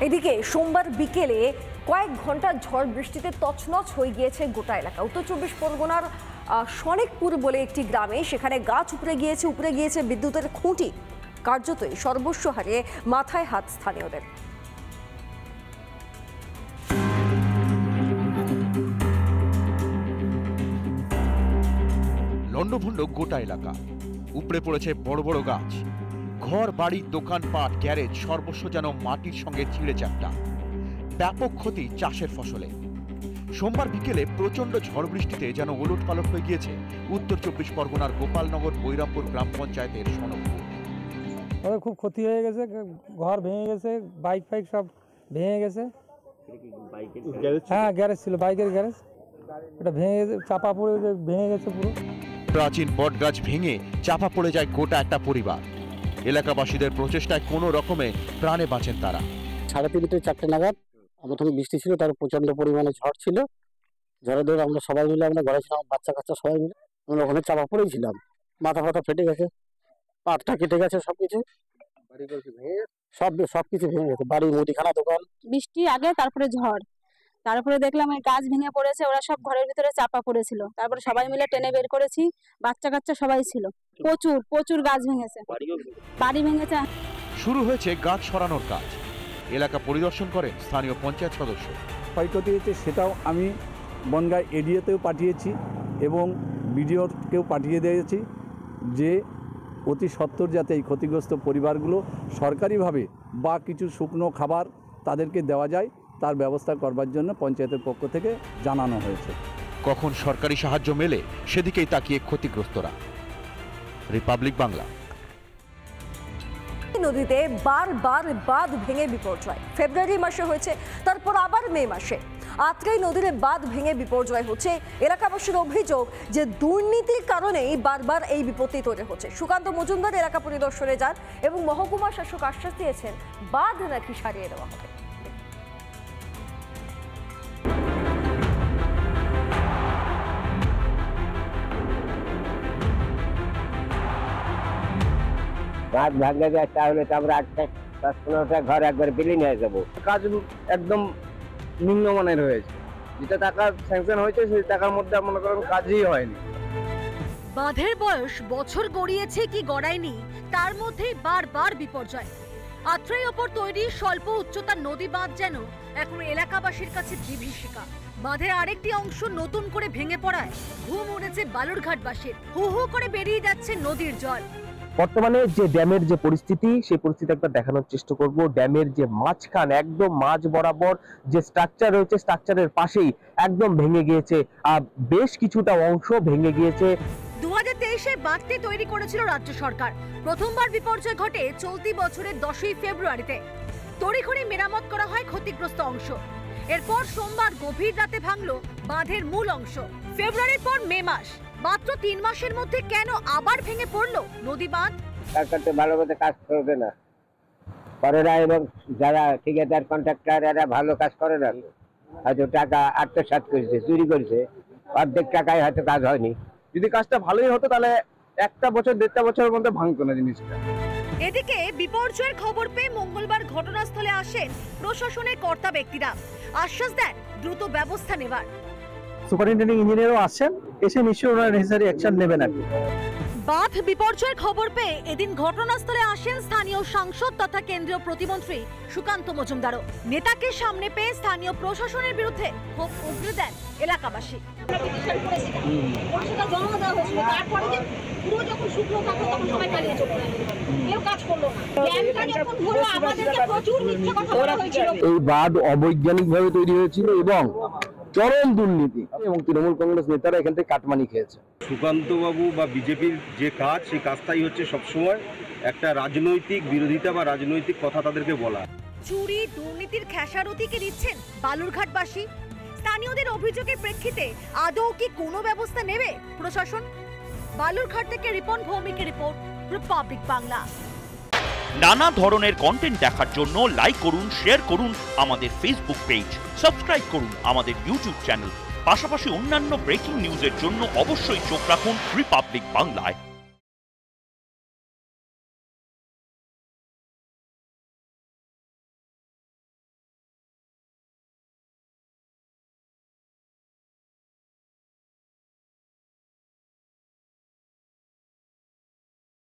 এদিকে সোমবার বিকেলে কয়েক ঘন্টা ঝড় বৃষ্টিতে তছনছ হয়ে গিয়েছে গোটা এলাকা। উত্তর চব্বিশ পরগনার সনেকপুর বলে একটি গ্রামে সেখানে গাছ উপড়ে গিয়েছে বিদ্যুতের খুঁটি। কার্যতই সর্বস্ব হারিয়ে মাথায় হাত স্থানীয়দের। লন্ডভন্ড গোটা এলাকা, উপড়ে পড়েছে বড় বড় গাছ, ঘর বাড়ি দোকানপাট গ্যারেজ সর্বস্ব যেন মাটির সঙ্গে ছিঁড়ে চ্যাপ্টা। ব্যাপক ক্ষতি চাষের ফসলে। সোমবার বিকেলে প্রচন্ড ঝড় বৃষ্টিতে যেন ওলটপালট হয়ে গিয়েছে উত্তর চব্বিশ পরগনার গোপালনগর বৈরামপুর গ্রাম পঞ্চায়েতের সনকপুর। খুব ক্ষতি হয়ে গেছে, ঘর ভেঙে গেছে, বাইক ফাইক সব ভেঙে গেছে। হ্যাঁ, গ্যারেজ ছিল, বাইকের গ্যারেজ, এটা ভেঙে চাপা পড়ে ভেঙে গেছে পুরো। প্রাচীন বটগাছ ভেঙে চাপা পড়ে যায় গোটা একটা পরিবার। এলাকাবাসীদের প্রচেষ্টায় কোনো রকমে প্রাণে বাঁচেন তারা। 3:30 4টে নাগাদ প্রথমে বৃষ্টি ছিল, তার প্রচন্ড পরিমাণে ঝড় ছিল। ঝড়ে ধরে আমরা সবাই মিলে ঘরে ছিলাম, বাচ্চা কাচ্চা সবাই মিলে আমরা ওখানে চাপা পড়েছিলাম। মাথা ফাথা ফেটে গেছে, পাটটা কেটে গেছে, সবকিছু সবকিছু ভেঙে গেছে, বাড়ি মুদিখানা দোকান। বৃষ্টি আগে, তারপরে ঝড়, তারপরে দেখলাম এই গাছ ভেঙে পড়েছে, ওরা সব ঘরের ভিতরে চাপা পড়েছিল। তারপরে সবাই মিলে টেনে বের করেছি, বাচ্চা কাচ্চা সবাই ছিল। প্রচুর গাছ ভেঙেছে, বাড়ি ভেঙেছে। শুরু হয়েছে গাছ সরানোর কাজ। এলাকা পরিদর্শন করেন স্থানীয় পঞ্চায়েত সদস্য। ক্ষয়ক্ষতি হয়েছে সেটাও আমি বনগাঁ এডিওতেও পাঠিয়েছি এবং বিডিওকেও পাঠিয়ে দিয়েছি যে অতি সত্বর যাতে এই ক্ষতিগ্রস্ত পরিবারগুলো সরকারিভাবে বা কিছু শুকনো খাবার তাদেরকে দেওয়া যায় তার ব্যবস্থা করবার জন্য পঞ্চায়েতের পক্ষ থেকে জানানো হয়েছে। কখন সরকারি সাহায্য মেলে সেদিকেই তাকিয়ে ক্ষতিগ্রস্তরা। রিপাবলিক বাংলা। নদীতে বারবার বাঁধ ভেঙে বিপর্যয়। ফেব্রুয়ারি মাসে হয়েছে, তারপর আবার মে মাসে। আত্রাই নদীর বাঁধ ভেঙে বিপর্যয় হচ্ছে। এলাকাবাসীর অভিযোগ যে দুর্নীতির কারণেই বারবার এই বিপত্তি তৈরি হচ্ছে। সুকান্ত মজুমদার এলাকা পরিদর্শনে যান এবং মহকুমা শাসক আশ্বাস দিয়েছেন বাঁধ নাকি সারিয়ে দেওয়া হবে। গাছ ভাঙে যায় তাহলে তো আমরা 10-15টা ঘর একবার বিলীন হয়ে যাবো। কাজ একদম নিম্নমানের হয়েছে, যেটা টাকা স্যাংশন হয়েছে সেই টাকার মধ্যে মনে করেন কাজই হয়নি। বাঁধের বয়স বছর গড়িয়েছে কি গড়ায়নি, তার মধ্যেই বারবার বিপর্যয়। আত্রাই ওপর তৈরি স্বল্প উচ্চতার নদী বাঁধ যেন এখন এলাকাবাসীর কাছে বিভীষিকা। বাঁধের আরেকটি অংশ নতুন করে ভেঙে পড়ায় ঘুম উড়েছে বালুরঘাটবাসীর। হু হু করে বেরিয়ে যাচ্ছে নদীর জল। বর্তমানে যে ড্যামের যে পরিস্থিতি, সেই পরিস্থিতি একবার দেখানোর চেষ্টা করব। ড্যামের যে মাঝখান, একদম মাঝ বরাবর যে স্ট্রাকচার রয়েছে, স্ট্রাকচারের পাশেই একদম ভেঙে গিয়েছে, বেশ কিছুটা অংশ ভেঙে গিয়েছে। 2023-এ বাঁধটি তৈরি করেছিল রাজ্য সরকার। প্রথমবার বিপর্যয় ঘটে চলতি বছরের 10ই ফেব্রুয়ারিতে। তড়িঘড়ি মেরামত করা হয় ক্ষতিগ্রস্ত অংশ। এরপর সোমবার গভীর রাতে ভাঙলো বাঁধের মূল অংশ। ফেব্রুয়ারির পর মে মাস, মাত্র 3 মাসের মধ্যে কেন আবার ভেঙে পড়লো নদী বাঁধ? সরকার ভালো মতো কাজ করবে না, করে না, এবং যারা ঠিকাদার কন্ট্রাক্টর এরা ভালো কাজ করে না। হয়তো টাকা আত্মসাৎ করেছে, চুরি করেছে, অর্ধেক টাকায় হয়তো কাজ হয়নি। যদি কাজটা ভালোই হতো তাহলে 1 বছর 1.5 বছরের মধ্যে ভাঙতো না জিনিসটা। এদিকে বিপর্যয়ের খবর পেয়ে মঙ্গলবার ঘটনাস্থলে আসেন প্রশাসনের কর্তা ব্যক্তিরা। আশ্বাস দেন দ্রুত ব্যবস্থা নেবার। সুপারিনটেন্ডিং ইঞ্জিনিয়ারও আসছেন, এসে নিশ্চয়ই ওনারা নেসেসারি অ্যাকশন নেবেন আর কি। বাঁধ বিপর্যয়ের খবর পেয়ে এদিন ঘটনাস্থলে আসেন স্থানীয় সাংসদ তথা কেন্দ্রীয় প্রতিমন্ত্রী সুকান্ত মজুমদারও। নেতাকে সামনে পেয়ে স্থানীয় প্রশাসনের বিরুদ্ধে ক্ষোভ উগরে দেন এলাকাবাসী। এই বাঁধ অবৈজ্ঞানিকভাবে তৈরি হয়েছিল এবং চরম দুর্নীতি, এবং তৃণমূল কংগ্রেস নেতারা এখান থেকে কাটমানি খেয়েছে। সুকান্ত বাবু বা বিজেপির যে কাজ, সেই কাজটাই হচ্ছে সবসময় একটা রাজনৈতিক বিরোধিতা বা রাজনৈতিক কথা তাদেরকে বলা। চুরি দুর্নীতির খেসারতিকে দিচ্ছেন বালুরঘাটবাসী। স্থানীয়দের অভিযোগের প্রেক্ষিতে আদৌ কি কোনো ব্যবস্থা নেবে প্রশাসন? বালুরঘাট থেকে রিপন ভৌমিকের রিপোর্ট, রিপাবলিক বাংলা। নানা ধরনের কন্টেন্ট দেখার জন্য লাইক করুন, শেয়ার করুন আমাদের ফেসবুক পেজ, সাবস্ক্রাইব করুন আমাদের ইউটিউব চ্যানেল। পাশাপাশি অন্যান্য ব্রেকিং নিউজের জন্য অবশ্যই চোখ রাখুন রিপাবলিক বাংলায়।